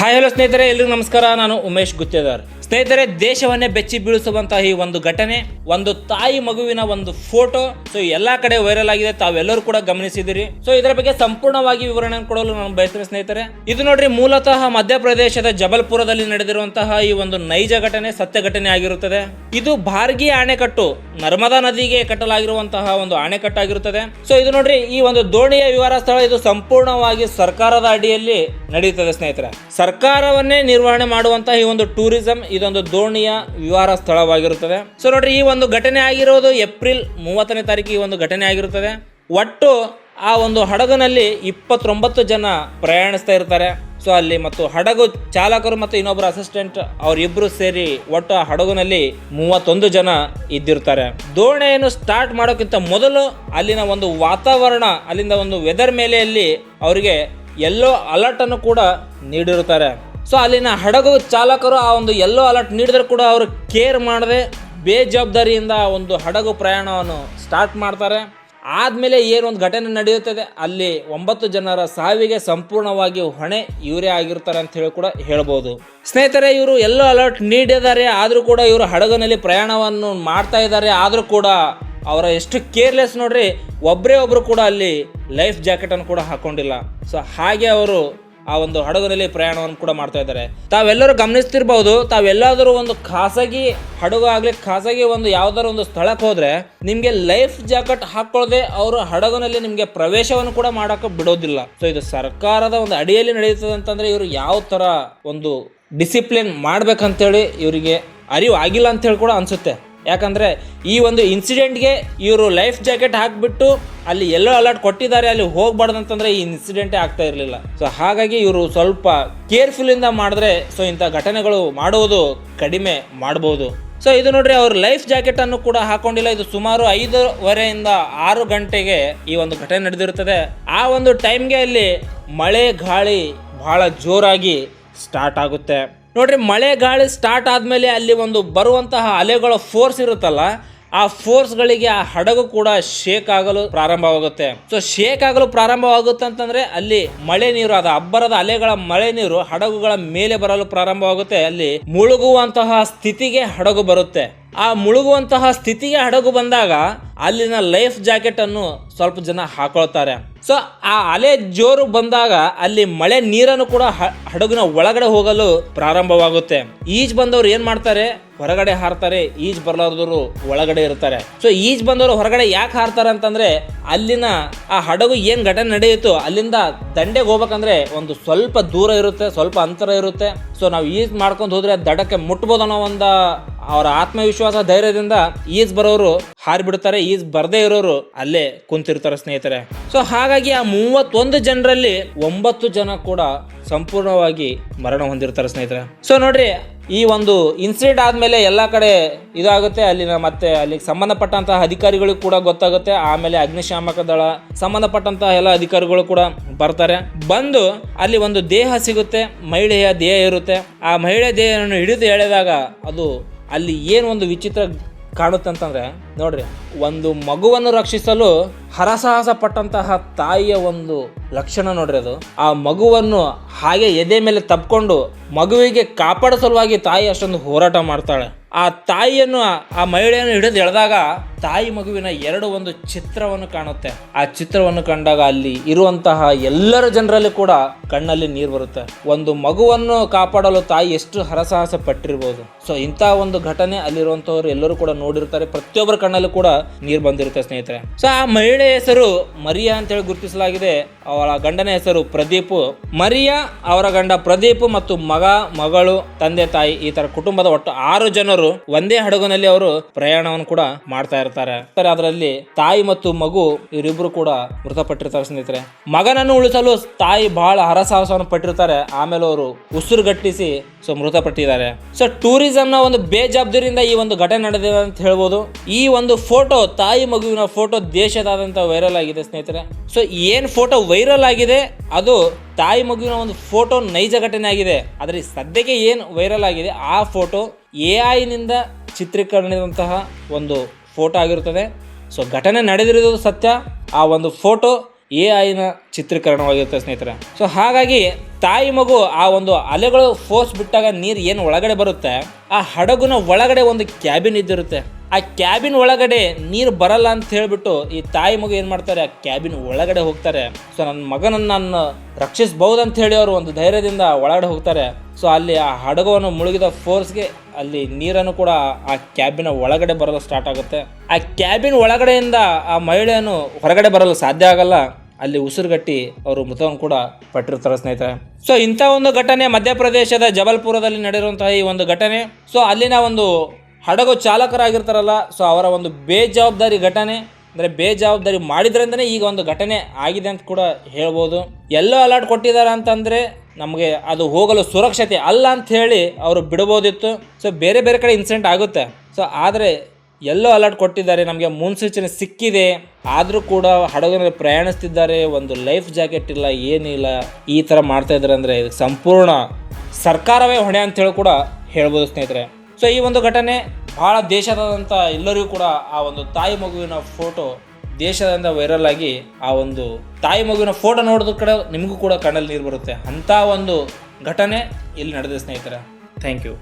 Hi hello ಸ್ನೇಹಿತರೆ, ಎಲ್ರಿಗೂ ನಮಸ್ಕಾರ. ನಾನು ಉಮೇಶ್ ಗುತ್ತೇದಾರ್. ಸ್ನೇಹಿತರೆ, ದೇಶವನ್ನೇ ಬೆಚ್ಚಿ ಬೀಳಿಸುವಂತಹ ಈ ಒಂದು ಘಟನೆ, ಒಂದು ತಾಯಿ ಮಗುವಿನ ಒಂದು ಫೋಟೋ ಎಲ್ಲಾ ಕಡೆ ವೈರಲ್ ಆಗಿದೆ. ತಾವೆಲ್ಲರೂ ಕೂಡ ಗಮನಿಸಿದಿರಿ. ಇದರ ಬಗ್ಗೆ ಸಂಪೂರ್ಣವಾಗಿ ವಿವರಣೆ ಕೊಡಲು ನಾನು ಬಯಸ್ತೇನೆ ಸ್ನೇಹಿತರೆ. ಇದು ನೋಡ್ರಿ, ಮೂಲತಃ ಮಧ್ಯಪ್ರದೇಶದ ಜಬಲ್ಪುರದಲ್ಲಿ ನಡೆದಿರುವಂತಹ ಈ ಒಂದು ನೈಜ ಘಟನೆ, ಸತ್ಯ ಘಟನೆ ಆಗಿರುತ್ತದೆ. ಇದು ಭಾರ್ಗಿ ಅಣೆಕಟ್ಟು, ನರ್ಮದಾ ನದಿಗೆ ಕಟ್ಟಲಾಗಿರುವಂತಹ ಒಂದು ಅಣೆಕಟ್ಟಾಗಿರುತ್ತದೆ. ಇದು ನೋಡ್ರಿ, ಈ ಒಂದು ದೋಣಿಯ ವಿಹಾರ ಸ್ಥಳ ಇದು ಸಂಪೂರ್ಣವಾಗಿ ಸರ್ಕಾರದ ಅಡಿಯಲ್ಲಿ ನಡೆಯುತ್ತದೆ ಸ್ನೇಹಿತರೆ. ಸರ್ಕಾರವನ್ನೇ ನಿರ್ವಹಣೆ ಮಾಡುವಂತಹ ಈ ಒಂದು ಟೂರಿಸಂ, ಇದೊಂದು ದೋಣಿಯ ವಿಹಾರ ಸ್ಥಳವಾಗಿರುತ್ತದೆ. ನೋಡ್ರಿ, ಈ ಒಂದು ಘಟನೆ ಆಗಿರೋದು ಏಪ್ರಿಲ್ 30ನೇ ತಾರೀಕು ಈ ಒಂದು ಘಟನೆ ಆಗಿರುತ್ತದೆ. ಒಟ್ಟು ಆ ಒಂದು ಹಡಗಿನಲ್ಲಿ 29 ಜನ ಪ್ರಯಾಣಿಸ್ತಾ ಇರ್ತಾರೆ. ಅಲ್ಲಿ ಮತ್ತು ಹಡಗು ಚಾಲಕರು ಮತ್ತು ಇನ್ನೊಬ್ಬರು ಅಸಿಸ್ಟೆಂಟ್ ಅವರಿಬ್ಬರು ಸೇರಿ ಒಟ್ಟು ಆ ಹಡಗುನಲ್ಲಿ 31 ಜನ ಇದ್ದಿರ್ತಾರೆ. ದೋಣಿಯನ್ನು ಸ್ಟಾರ್ಟ್ ಮಾಡೋಕ್ಕಿಂತ ಮೊದಲು ಅಲ್ಲಿನ ಒಂದು ವಾತಾವರಣ, ಅಲ್ಲಿಂದ ಒಂದು ವೆದರ್ ಮೇಲೆ ಅಲ್ಲಿ ಅವರಿಗೆ ಯೆಲ್ಲೋ ಅಲರ್ಟ್ ಅನ್ನು ಕೂಡ ನೀಡಿರುತ್ತಾರೆ. ಅಲ್ಲಿನ ಹಡಗು ಚಾಲಕರು ಆ ಒಂದು ಯೆಲ್ಲೋ ಅಲರ್ಟ್ ನೀಡಿದ್ರು ಕೂಡ ಅವರು ಕೇರ್ ಮಾಡದೆ ಬೇಜವಾಬ್ದಾರಿಯಿಂದ ಒಂದು ಹಡಗು ಪ್ರಯಾಣವನ್ನು ಸ್ಟಾರ್ಟ್ ಮಾಡ್ತಾರೆ. ಆದಮೇಲೆ ಏನೊಂದು ಘಟನೆ ನಡೆಯುತ್ತದೆ, ಅಲ್ಲಿ 9 ಜನರ ಸಾವಿಗೆ ಸಂಪೂರ್ಣವಾಗಿ ಹೊಣೆ ಇವರೇ ಆಗಿರ್ತಾರೆ ಅಂತ ಹೇಳಿ ಕೂಡ ಹೇಳ್ಬೋದು. ಸ್ನೇಹಿತರೆ, ಇವರು ಯೆಲ್ಲೋ ಅಲರ್ಟ್ ನೀಡಿದ್ದಾರೆ, ಆದರೂ ಕೂಡ ಇವರು ಹಡಗಿನಲ್ಲಿ ಪ್ರಯಾಣವನ್ನು ಮಾಡ್ತಾ ಇದ್ದಾರೆ. ಆದರೂ ಕೂಡ ಅವರ ಎಷ್ಟು ಕೇರ್ಲೆಸ್ ನೋಡ್ರಿ, ಒಬ್ಬರು ಕೂಡ ಅಲ್ಲಿ ಲೈಫ್ ಜಾಕೆಟನ್ನು ಕೂಡ ಹಾಕೊಂಡಿಲ್ಲ. ಹಾಗೆ ಅವರು ಆ ಒಂದು ಹಡಗಿನಲ್ಲಿ ಪ್ರಯಾಣವನ್ನು ಕೂಡ ಮಾಡ್ತಾ ಇದ್ದಾರೆ. ತಾವೆಲ್ಲರೂ ಗಮನಿಸ್ತಿರ್ಬಹುದು, ತಾವೆಲ್ಲಾದರೂ ಒಂದು ಖಾಸಗಿ ಹಡಗು ಆಗಲಿ, ಖಾಸಗಿ ಒಂದು ಯಾವ್ದಾದ್ರು ಒಂದು ಸ್ಥಳಕ್ಕೆ ಹೋದ್ರೆ ನಿಮ್ಗೆ ಲೈಫ್ ಜಾಕೆಟ್ ಹಾಕೊಳ್ಳದೆ ಅವರು ಹಡಗಿನಲ್ಲಿ ನಿಮ್ಗೆ ಪ್ರವೇಶವನ್ನು ಕೂಡ ಮಾಡಕ್ಕೆ ಬಿಡೋದಿಲ್ಲ. ಇದು ಸರ್ಕಾರದ ಒಂದು ಅಡಿಯಲ್ಲಿ ನಡೆಯುತ್ತದೆ ಅಂತಂದ್ರೆ ಇವರು ಯಾವ ತರ ಒಂದು ಡಿಸಿಪ್ಲಿನ್ ಮಾಡ್ಬೇಕಂತೇಳಿ ಇವರಿಗೆ ಅರಿವು ಆಗಿಲ್ಲ ಅಂತ ಹೇಳಿ ಕೂಡ ಅನ್ಸುತ್ತೆ. ಯಾಕಂದ್ರೆ ಈ ಒಂದು ಇನ್ಸಿಡೆಂಟ್ಗೆ ಇವರು ಲೈಫ್ ಜಾಕೆಟ್ ಹಾಕಿಬಿಟ್ಟು ಅಲ್ಲಿ ಯೆಲ್ಲೋ ಅಲರ್ಟ್ ಕೊಟ್ಟಿದ್ದಾರೆ, ಅಲ್ಲಿ ಹೋಗ್ಬಾರ್ದು ಅಂತಂದ್ರೆ ಈ ಇನ್ಸಿಡೆಂಟೇ ಆಗ್ತಾ ಇರಲಿಲ್ಲ. ಹಾಗಾಗಿ ಇವರು ಸ್ವಲ್ಪ ಕೇರ್ಫುಲ್ ಇಂದ ಮಾಡಿದ್ರೆ ಇಂಥ ಘಟನೆಗಳು ಮಾಡುವುದು ಕಡಿಮೆ ಮಾಡಬಹುದು. ಇದು ನೋಡ್ರಿ, ಅವ್ರ ಲೈಫ್ ಜಾಕೆಟ್ ಅನ್ನು ಕೂಡ ಹಾಕೊಂಡಿಲ್ಲ. ಇದು ಸುಮಾರು 5:30 ರಿಂದ 6 ಗಂಟೆಗೆ ಈ ಒಂದು ಘಟನೆ ನಡೆದಿರುತ್ತದೆ. ಆ ಒಂದು ಟೈಮ್ಗೆ ಅಲ್ಲಿ ಮಳೆ ಗಾಳಿ ಬಹಳ ಜೋರಾಗಿ ಸ್ಟಾರ್ಟ್ ಆಗುತ್ತೆ. ನೋಡ್ರಿ, ಮಳೆ ಗಾಳಿ ಸ್ಟಾರ್ಟ್ ಆದಮೇಲೆ ಅಲ್ಲಿ ಒಂದು ಬರುವಂತಹ ಅಲೆಗಳ ಫೋರ್ಸ್ ಇರುತ್ತಲ್ಲ, ಆ ಫೋರ್ಸ್ಗಳಿಗೆ ಆ ಹಡಗು ಕೂಡ ಶೇಕ್ ಆಗಲು ಪ್ರಾರಂಭವಾಗುತ್ತೆ. ಶೇಕ್ ಆಗಲು ಪ್ರಾರಂಭವಾಗುತ್ತೆ ಅಂತಂದ್ರೆ ಅಲ್ಲಿ ಮಳೆ ನೀರು, ಅದು ಅಬ್ಬರದ ಅಲೆಗಳ ಮಳೆ ನೀರು ಹಡಗುಗಳ ಮೇಲೆ ಬರಲು ಪ್ರಾರಂಭವಾಗುತ್ತೆ. ಅಲ್ಲಿ ಮುಳುಗುವಂತಹ ಸ್ಥಿತಿಗೆ ಹಡಗು ಬರುತ್ತೆ. ಆ ಮುಳುಗುವಂತಹ ಸ್ಥಿತಿಗೆ ಹಡಗು ಬಂದಾಗ ಅಲ್ಲಿನ ಲೈಫ್ ಜಾಕೆಟ್ ಅನ್ನು ಸ್ವಲ್ಪ ಜನ ಹಾಕೊಳ್ತಾರೆ. ಆ ಅಲೆ ಜೋರು ಬಂದಾಗ ಅಲ್ಲಿ ಮಳೆ ನೀರನ್ನು ಕೂಡ ಹಡಗಿನ ಒಳಗಡೆ ಹೋಗಲು ಪ್ರಾರಂಭವಾಗುತ್ತೆ. ಈಜ್ ಬಂದವರು ಏನ್ ಮಾಡ್ತಾರೆ, ಹೊರಗಡೆ ಹಾರ್ತಾರೆ. ಈಜ್ ಬರ್ಲಾರ್ದವರು ಒಳಗಡೆ ಇರ್ತಾರೆ. ಈಜ್ ಬಂದವರು ಹೊರಗಡೆ ಯಾಕೆ ಹಾರ್ತಾರೆ ಅಂತಂದ್ರೆ ಅಲ್ಲಿನ ಆ ಹಡಗು ಏನ್ ಘಟನೆ ನಡೆಯಿತು ಅಲ್ಲಿಂದ ದಂಡೆಗೆ ಹೋಗ್ಬೇಕಂದ್ರೆ ಒಂದು ಸ್ವಲ್ಪ ದೂರ ಇರುತ್ತೆ, ಸ್ವಲ್ಪ ಅಂತರ ಇರುತ್ತೆ. ನಾವು ಈಜ್ ಮಾಡ್ಕೊಂಡು ಹೋದ್ರೆ ದಡಕ್ಕೆ ಮುಟ್ಬೋದು ಅನ್ನೋ ಒಂದು ಅವರ ಆತ್ಮವಿಶ್ವಾಸ, ಧೈರ್ಯದಿಂದ ಈಜ್ ಬರೋರು ಹಾರಿಬಿಡ್ತಾರೆ. ಈಜ್ ಬರ್ದೇ ಇರೋರು ಅಲ್ಲೇ ಕುಂತಿರ್ತಾರೆ ಸ್ನೇಹಿತರೆ. ಹಾಗಾಗಿ ಆ 31 ಜನರಲ್ಲಿ 9 ಜನ ಕೂಡ ಸಂಪೂರ್ಣವಾಗಿ ಮರಣ ಹೊಂದಿರ್ತಾರೆ ಸ್ನೇಹಿತರೆ. ನೋಡ್ರಿ, ಈ ಒಂದು ಇನ್ಸಿಡೆಂಟ್ ಆದ್ಮೇಲೆ ಎಲ್ಲಾ ಕಡೆ ಇದಾಗುತ್ತೆ. ಅಲ್ಲಿನ ಮತ್ತೆ ಅಲ್ಲಿಗೆ ಸಂಬಂಧಪಟ್ಟಂತಹ ಅಧಿಕಾರಿಗಳು ಕೂಡ ಗೊತ್ತಾಗುತ್ತೆ. ಆಮೇಲೆ ಅಗ್ನಿಶಾಮಕ ದಳ ಸಂಬಂಧಪಟ್ಟಂತಹ ಎಲ್ಲ ಅಧಿಕಾರಿಗಳು ಕೂಡ ಬರ್ತಾರೆ. ಬಂದು ಅಲ್ಲಿ ಒಂದು ದೇಹ ಸಿಗುತ್ತೆ, ಮಹಿಳೆಯ ದೇಹ ಇರುತ್ತೆ. ಆ ಮಹಿಳೆ ದೇಹವನ್ನು ಹಿಡಿದು ಎಳೆದಾಗ ಅದು ಅಲ್ಲಿ ಏನು ಒಂದು ವಿಚಿತ್ರ ಕಾಣುತ್ತೆ ಅಂತಂದ್ರೆ, ನೋಡ್ರಿ, ಒಂದು ಮಗುವನ್ನು ರಕ್ಷಿಸಲು ಹರಸಾಹಸ ಪಟ್ಟಂತಹ ತಾಯಿಯ ಒಂದು ಲಕ್ಷಣ ನೋಡ್ರಿ. ಅದು ಆ ಮಗುವನ್ನು ಹಾಗೆ ಎದೆ ಮೇಲೆ ತಪ್ಕೊಂಡು ಮಗುವಿಗೆ ಕಾಪಾಡೋ ಸಲುವಾಗಿ ತಾಯಿ ಅಷ್ಟೊಂದು ಹೋರಾಟ ಮಾಡ್ತಾಳೆ. ಆ ತಾಯಿಯನ್ನು, ಆ ಮಹಿಳೆಯನ್ನು ಹಿಡಿದು ಎಳೆದಾಗ ತಾಯಿ ಮಗುವಿನ ಒಂದು ಚಿತ್ರವನ್ನು ಕಾಣುತ್ತೆ. ಆ ಚಿತ್ರವನ್ನು ಕಂಡಾಗ ಅಲ್ಲಿ ಇರುವಂತಹ ಎಲ್ಲರ ಜನರಲ್ಲಿ ಕೂಡ ಕಣ್ಣಲ್ಲಿ ನೀರು ಬರುತ್ತೆ. ಒಂದು ಮಗುವನ್ನು ಕಾಪಾಡಲು ತಾಯಿ ಎಷ್ಟು ಹರಸಾಹಸ ಪಟ್ಟಿರ್ಬೋದು. ಇಂಥ ಒಂದು ಘಟನೆ ಅಲ್ಲಿರುವಂತವ್ರು ಎಲ್ಲರೂ ಕೂಡ ನೋಡಿರ್ತಾರೆ. ಪ್ರತಿಯೊಬ್ಬರ ಕಣ್ಣಲ್ಲೂ ಕೂಡ ನೀರು ಬಂದಿರುತ್ತೆ ಸ್ನೇಹಿತರೆ. ಆ ಮಹಿಳೆ ಹೆಸರು ಮರಿಯಾ ಅಂತ ಹೇಳಿ ಗುರುತಿಸಲಾಗಿದೆ. ಅವಳ ಗಂಡನ ಹೆಸರು ಪ್ರದೀಪ್. ಮರಿಯಾ, ಅವರ ಗಂಡ ಪ್ರದೀಪ್ ಮತ್ತು ಮಗಳು, ತಂದೆ, ತಾಯಿ, ಈ ತರ ಕುಟುಂಬದ ಒಟ್ಟು 6 ಜನರು ಒಂದೇ ಹಡಗಿನಲ್ಲಿ ಅವರು ಪ್ರಯಾಣವನ್ನು ಕೂಡ ಮಾಡ್ತಾ ಇರ್ತಾರೆ. ಅದರಲ್ಲಿ ತಾಯಿ ಮತ್ತು ಮಗು ಇವರಿಬ್ರು ಕೂಡ ಮೃತಪಟ್ಟಿರ್ತಾರೆ ಸ್ನೇಹಿತರೆ. ಮಗನನ್ನು ಉಳಿಸಲು ತಾಯಿ ಬಹಳ ಹರಸಾಹಸವನ್ನು ಪಟ್ಟಿರ್ತಾರೆ. ಆಮೇಲೆ ಅವರು ಉಸಿರುಗಟ್ಟಿಸಿ ಮೃತಪಟ್ಟಿದ್ದಾರೆ. ಟೂರಿಸಂ ನ ಒಂದು ಬೇಜವಾಬ್ದಾರಿಯಿಂದ ಈ ಒಂದು ಘಟನೆ ನಡೆದಿದೆ ಅಂತ ಹೇಳ್ಬೋದು. ಈ ಒಂದು ಫೋಟೋ, ತಾಯಿ ಮಗುವಿನ ಫೋಟೋ ದೇಶದಾದ್ಯಂತ ವೈರಲ್ ಆಗಿದೆ ಸ್ನೇಹಿತರೆ. ಏನ್ ಫೋಟೋ ವೈರಲ್ ಆಗಿದೆ ಅದು ತಾಯಿ ಮಗುವಿನ ಒಂದು ಫೋಟೋ ನೈಜ ಘಟನೆ ಆಗಿದೆ. ಆದರೆ ಸದ್ಯಕ್ಕೆ ಏನು ವೈರಲ್ ಆಗಿದೆ ಆ ಫೋಟೋ AI ನಿಂದ ಚಿತ್ರೀಕರಣದಂತಹ ಒಂದು ಫೋಟೋ ಆಗಿರುತ್ತದೆ. ಘಟನೆ ನಡೆದಿರೋದು ಸತ್ಯ. ಆ ಒಂದು ಫೋಟೋ AI ಚಿತ್ರೀಕರಣವಾಗಿರುತ್ತೆ ಸ್ನೇಹಿತರೆ. ಸೊ ಹಾಗಾಗಿ ತಾಯಿ ಮಗು ಆ ಒಂದು ಅಲೆಗಳು ಫೋರ್ಸ್ ಬಿಟ್ಟಾಗ ನೀರು ಏನು ಒಳಗಡೆ ಬರುತ್ತೆ, ಆ ಹಡಗುನ ಒಳಗಡೆ ಒಂದು ಕ್ಯಾಬಿನ್ ಇದ್ದಿರುತ್ತೆ. ಆ ಕ್ಯಾಬಿನ್ ಒಳಗಡೆ ನೀರು ಬರಲ್ಲ ಅಂತ ಹೇಳ್ಬಿಟ್ಟು ಈ ತಾಯಿ ಮಗು ಏನು ಮಾಡ್ತಾರೆ, ಆ ಕ್ಯಾಬಿನ್ ಒಳಗಡೆ ಹೋಗ್ತಾರೆ. ಸೊ ನನ್ನ ಮಗನನ್ನು ನಾನು ರಕ್ಷಿಸಬಹುದಂತ ಹೇಳಿ ಅವರು ಒಂದು ಧೈರ್ಯದಿಂದ ಒಳಗಡೆ ಹೋಗ್ತಾರೆ. ಸೊ ಅಲ್ಲಿ ಆ ಹಡಗವನ್ನು ಮುಳುಗಿದ ಫೋರ್ಸ್ಗೆ ಅಲ್ಲಿ ನೀರನ್ನು ಕೂಡ ಆ ಕ್ಯಾಬಿನ ಒಳಗಡೆ ಬರಲು ಸ್ಟಾರ್ಟ್ ಆಗುತ್ತೆ. ಆ ಕ್ಯಾಬಿನ್ ಒಳಗಡೆಯಿಂದ ಆ ಮಹಿಳೆಯನ್ನು ಹೊರಗಡೆ ಬರಲು ಸಾಧ್ಯ ಆಗಲ್ಲ. ಅಲ್ಲಿ ಉಸಿರುಗಟ್ಟಿ ಅವರು ಮೃತವನ್ನು ಕೂಡ ಪಟ್ಟಿರ್ತಾರೆ ಸ್ನೇಹಿತರೆ. ಸೊ ಇಂಥ ಒಂದು ಘಟನೆ ಮಧ್ಯಪ್ರದೇಶದ ಜಬಲ್ಪುರದಲ್ಲಿ ನಡೆದಿರುವಂತಹ ಈ ಒಂದು ಘಟನೆ. ಸೊ ಅಲ್ಲಿನ ಒಂದು ಹಡಗು ಚಾಲಕರಾಗಿರ್ತಾರಲ್ಲ, ಸೊ ಅವರ ಒಂದು ಬೇಜವಾಬ್ದಾರಿ ಘಟನೆ, ಅಂದರೆ ಬೇಜವಾಬ್ದಾರಿ ಮಾಡಿದ್ರಿಂದನೇ ಈಗ ಒಂದು ಘಟನೆ ಆಗಿದೆ ಅಂತ ಕೂಡ ಹೇಳ್ಬೋದು. ಎಲ್ಲೋ ಅಲರ್ಟ್ ಕೊಟ್ಟಿದ್ದಾರೆ ಅಂತಂದರೆ ನಮಗೆ ಅದು ಹೋಗಲು ಸುರಕ್ಷತೆ ಅಲ್ಲ ಅಂತ ಹೇಳಿ ಅವರು ಬಿಡ್ಬೋದಿತ್ತು. ಸೊ ಬೇರೆ ಬೇರೆ ಕಡೆ ಇನ್ಸಿಡೆಂಟ್ ಆಗುತ್ತೆ. ಸೊ ಆದರೆ ಎಲ್ಲೋ ಅಲರ್ಟ್ ಕೊಟ್ಟಿದ್ದಾರೆ, ನಮಗೆ ಮುನ್ಸೂಚನೆ ಸಿಕ್ಕಿದೆ, ಆದರೂ ಕೂಡ ಹಡಗಿನಲ್ಲಿ ಪ್ರಯಾಣಿಸ್ತಿದ್ದಾರೆ, ಒಂದು ಲೈಫ್ ಜಾಕೆಟ್ ಇಲ್ಲ, ಏನಿಲ್ಲ, ಈ ಥರ ಮಾಡ್ತಾ ಇದ್ದಾರೆ ಅಂದರೆ ಇದಕ್ಕೆ ಸಂಪೂರ್ಣ ಸರ್ಕಾರವೇ ಹೊಣೆ ಅಂತೇಳಿ ಕೂಡ ಹೇಳ್ಬೋದು ಸ್ನೇಹಿತರೆ. ಸೊ ಈ ಒಂದು ಘಟನೆ ಭಾಳ ದೇಶದಾದ್ಯಂತ ಎಲ್ಲರಿಗೂ ಕೂಡ ಆ ಒಂದು ತಾಯಿ ಮಗುವಿನ ಫೋಟೋ ದೇಶದಿಂದ ವೈರಲ್ ಆಗಿ ಆ ಒಂದು ತಾಯಿ ಮಗುವಿನ ಫೋಟೋ ನೋಡಿದ ಕಡೆ ನಿಮಗೂ ಕೂಡ ಕಣ್ಣಲ್ಲಿ ನೀರು ಬರುತ್ತೆ. ಅಂಥ ಒಂದು ಘಟನೆ ಇಲ್ಲಿ ನಡೆದಿದೆ ಸ್ನೇಹಿತರೆ. Thank you.